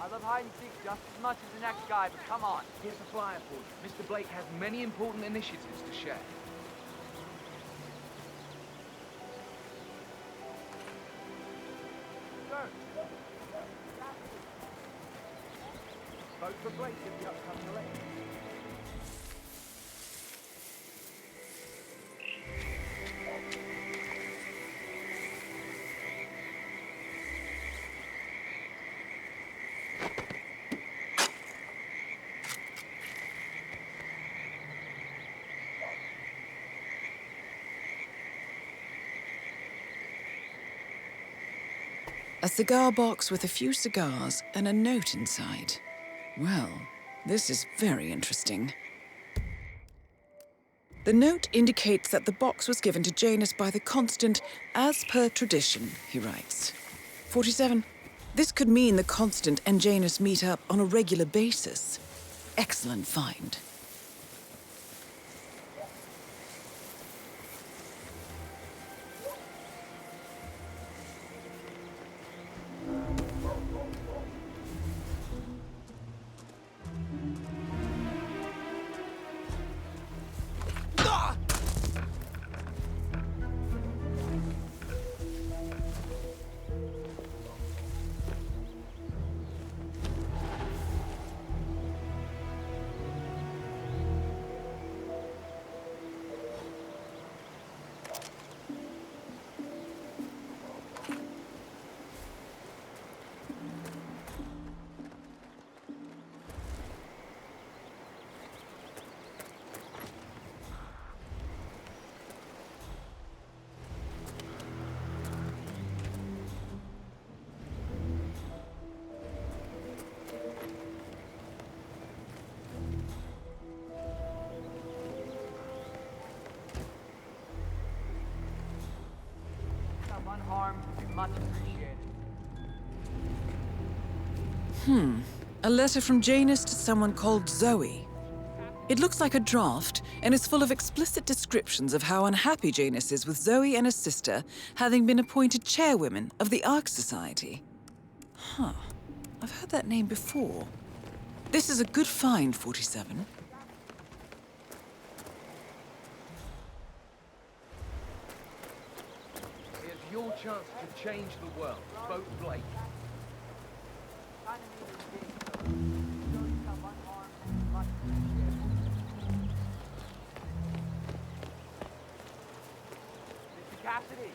I love hide and seek just as much as the next guy, but come on. Here's a flyer for you. Mr. Blake has many important initiatives to share. Sir. Vote for Blake in the upcoming election. A cigar box with a few cigars and a note inside. Well, this is very interesting. The note indicates that the box was given to Janus by the Constant as per tradition, he writes. 47. This could mean the Constant and Janus meet up on a regular basis. Excellent find. Unharmed, much appreciated. A letter from Janus to someone called Zoe. It looks like a draft and is full of explicit descriptions of how unhappy Janus is with Zoe and his sister having been appointed chairwomen of the Ark Society. Huh. I've heard that name before. This is a good find, 47. Here's your chance to change the world. Vote Blake. Mr. Cassidy.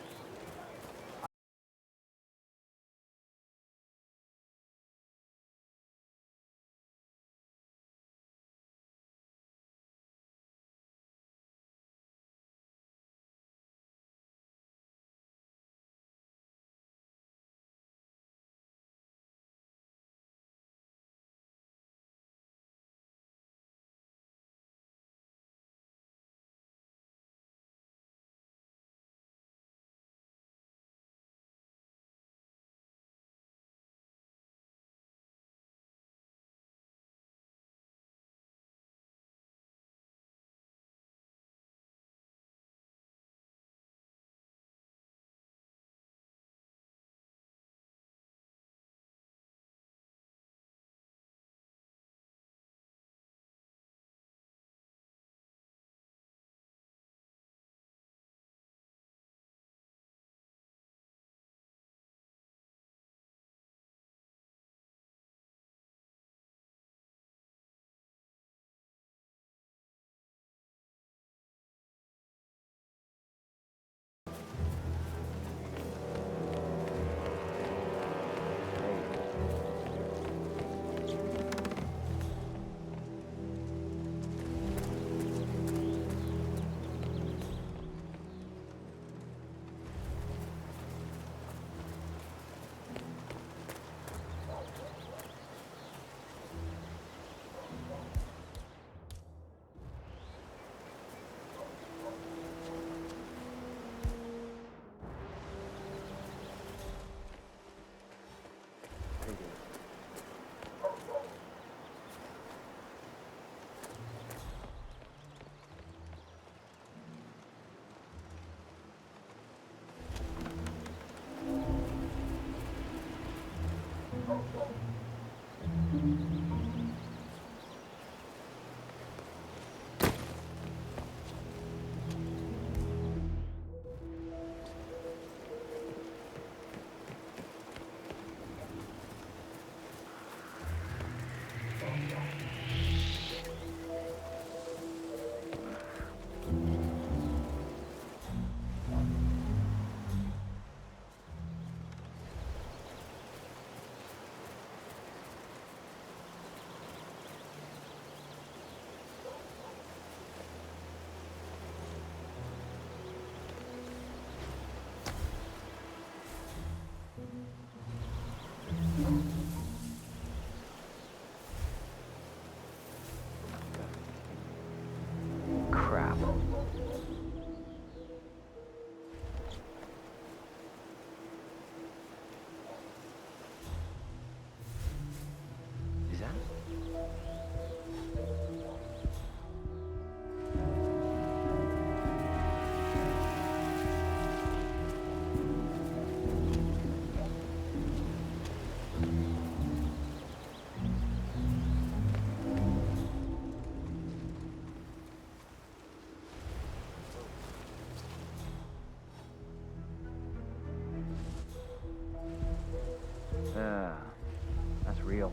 Crap. Is that? That's real.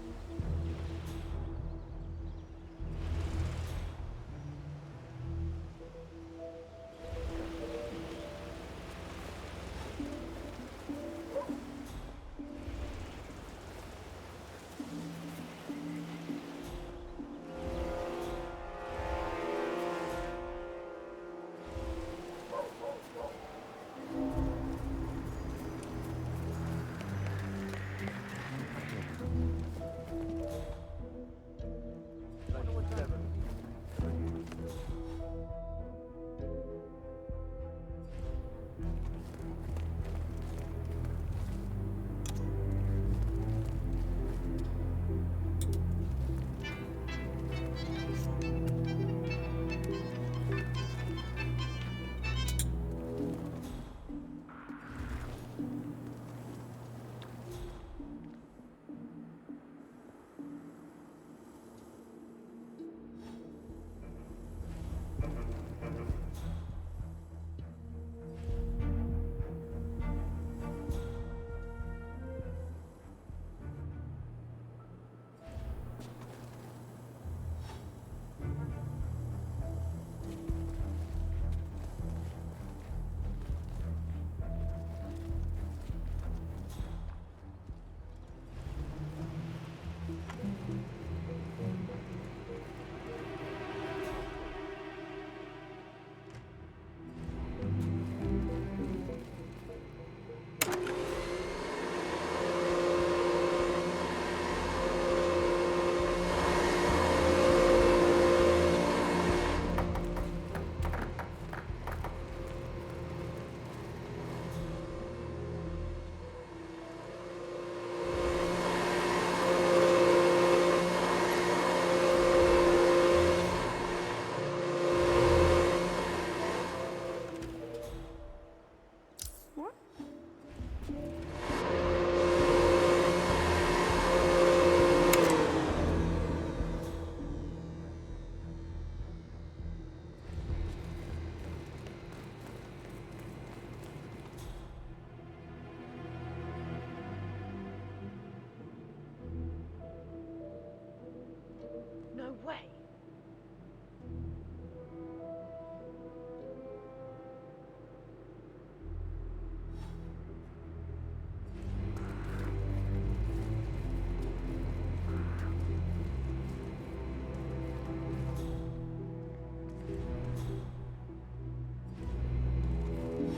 No way.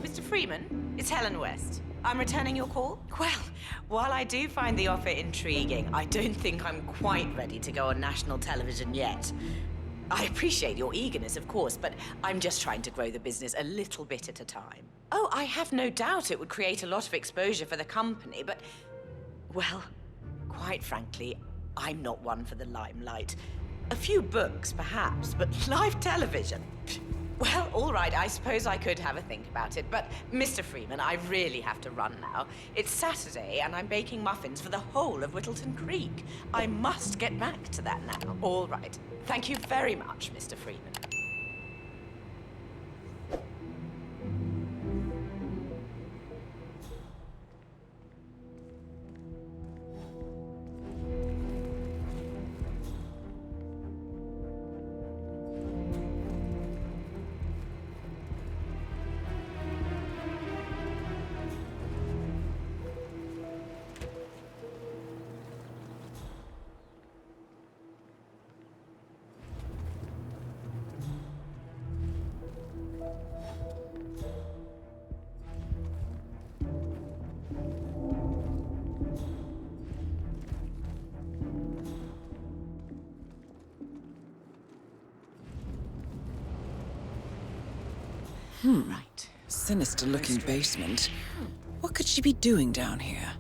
Mr. Freeman, it's Helen West. I'm returning your call. Well, while I do find the offer intriguing, I don't think I'm quite ready to go on national television yet. I appreciate your eagerness, of course, but I'm just trying to grow the business a little bit at a time. Oh, I have no doubt it would create a lot of exposure for the company, but, well, quite frankly, I'm not one for the limelight. A few books, perhaps, but live television? Well, all right, I suppose I could have a think about it, but Mr. Freeman, I really have to run now. It's Saturday, and I'm baking muffins for the whole of Whittleton Creek. I must get back to that now. All right. Thank you very much, Mr. Freeman. Right. Sinister-looking basement. What could she be doing down here?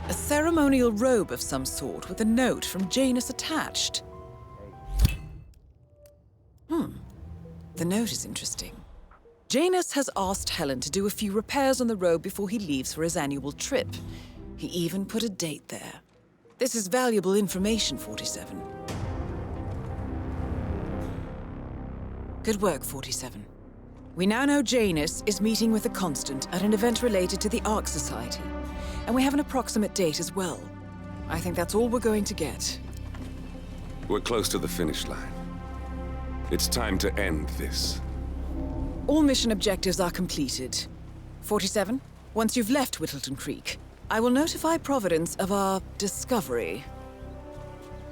A ceremonial robe of some sort with a note from Janus attached. The note is interesting. Janus has asked Helen to do a few repairs on the robe before he leaves for his annual trip. He even put a date there. This is valuable information, 47. Good work, 47. We now know Janus is meeting with the Constant at an event related to the Ark Society. And we have an approximate date as well. I think that's all we're going to get. We're close to the finish line. It's time to end this. All mission objectives are completed. 47, once you've left Whittleton Creek, I will notify Providence of our discovery.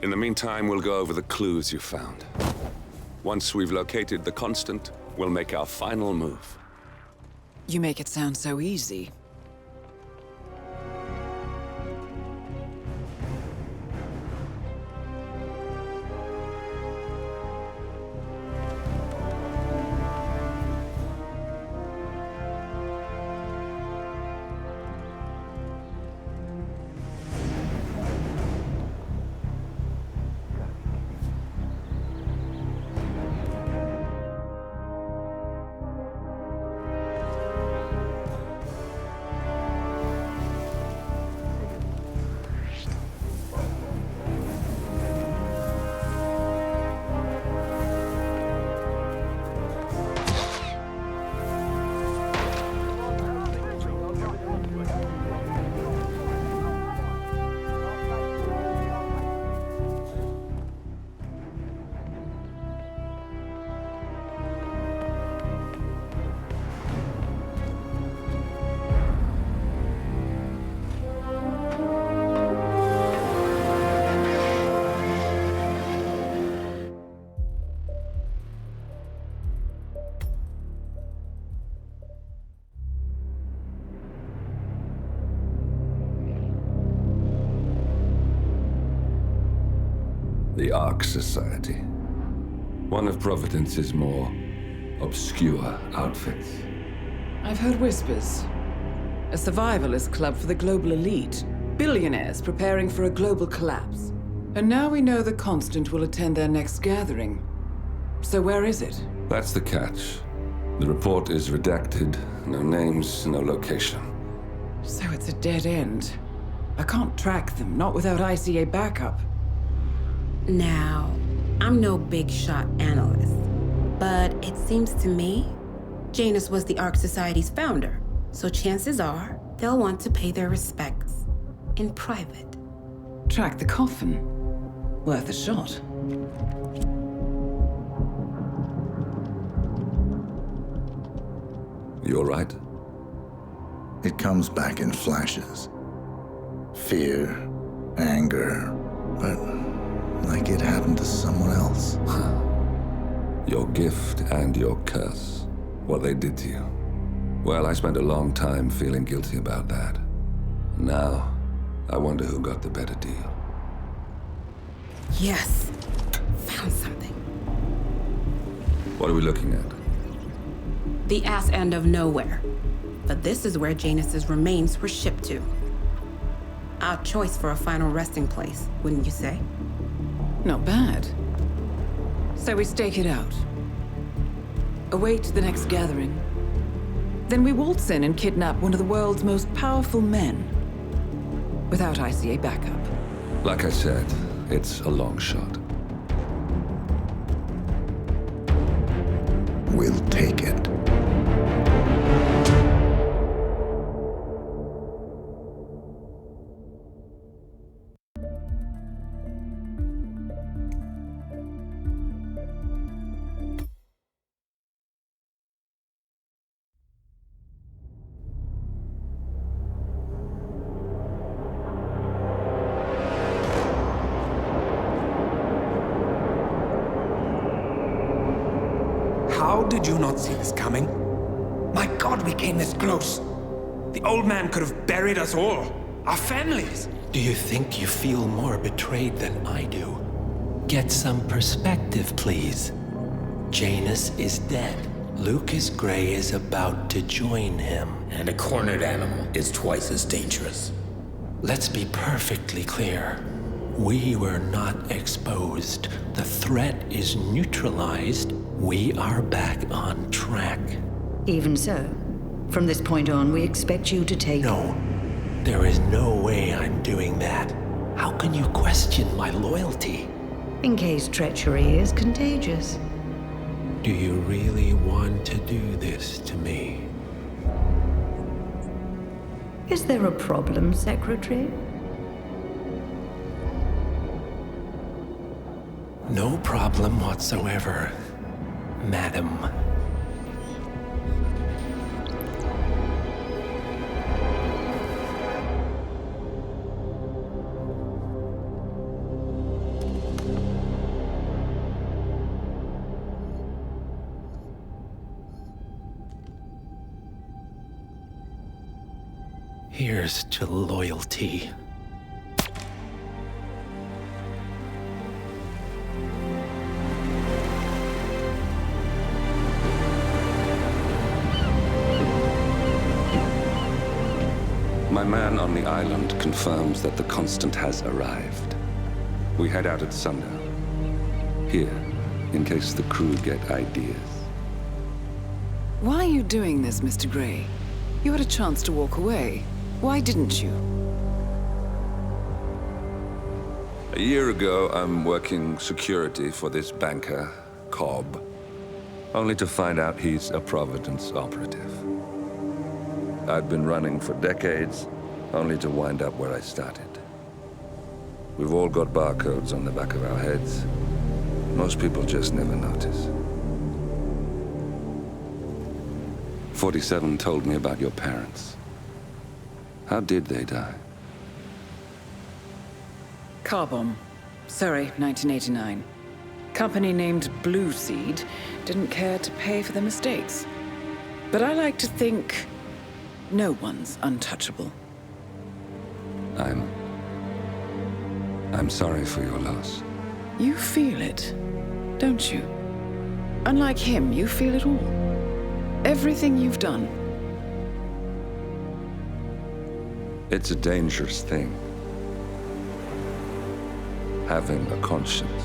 In the meantime, we'll go over the clues you found. Once we've located the Constant, we'll make our final move. You make it sound so easy. The Ark Society. One of Providence's more obscure outfits. I've heard whispers. A survivalist club for the global elite. Billionaires preparing for a global collapse. And now we know the Constant will attend their next gathering. So where is it? That's the catch. The report is redacted. No names, no location. So it's a dead end. I can't track them, not without ICA backup. Now, I'm no big shot analyst, but it seems to me Janus was the Ark Society's founder, so chances are they'll want to pay their respects in private. Track the coffin. Worth a shot. You all right? It comes back in flashes. Fear, anger, but like it happened to someone else. Your gift and your curse. What they did to you. Well, I spent a long time feeling guilty about that. Now, I wonder who got the better deal. Yes, found something. What are we looking at? The ass end of nowhere. But this is where Janus's remains were shipped to. Our choice for a final resting place, wouldn't you say? Not bad. So we stake it out. Await the next gathering. Then we waltz in and kidnap one of the world's most powerful men. Without ICA backup. Like I said, it's a long shot. We'll take it. How did you not see this coming? My God, we came this close. The old man could have buried us all. Our families. Do you think you feel more betrayed than I do? Get some perspective, please. Janus is dead. Lucas Gray is about to join him. And a cornered animal is twice as dangerous. Let's be perfectly clear. We were not exposed. The threat is neutralized. We are back on track. Even so, from this point on, we expect you to take... No. There is no way I'm doing that. How can you question my loyalty? In case treachery is contagious. Do you really want to do this to me? Is there a problem, Secretary? No problem whatsoever, Madam. Here's to loyalty. My man on the island confirms that the Constant has arrived. We head out at sundown. Here, in case the crew get ideas. Why are you doing this, Mr. Gray? You had a chance to walk away. Why didn't you? A year ago, I'm working security for this banker, Cobb, only to find out he's a Providence operative. I'd been running for decades, only to wind up where I started. We've all got barcodes on the back of our heads. Most people just never notice. 47 told me about your parents. How did they die? Car bomb. Surrey, 1989. Company named Blue Seed didn't care to pay for their mistakes. But I like to think no one's untouchable. I'm sorry for your loss. You feel it, don't you? Unlike him, you feel it all. Everything you've done. It's a dangerous thing. Having a conscience.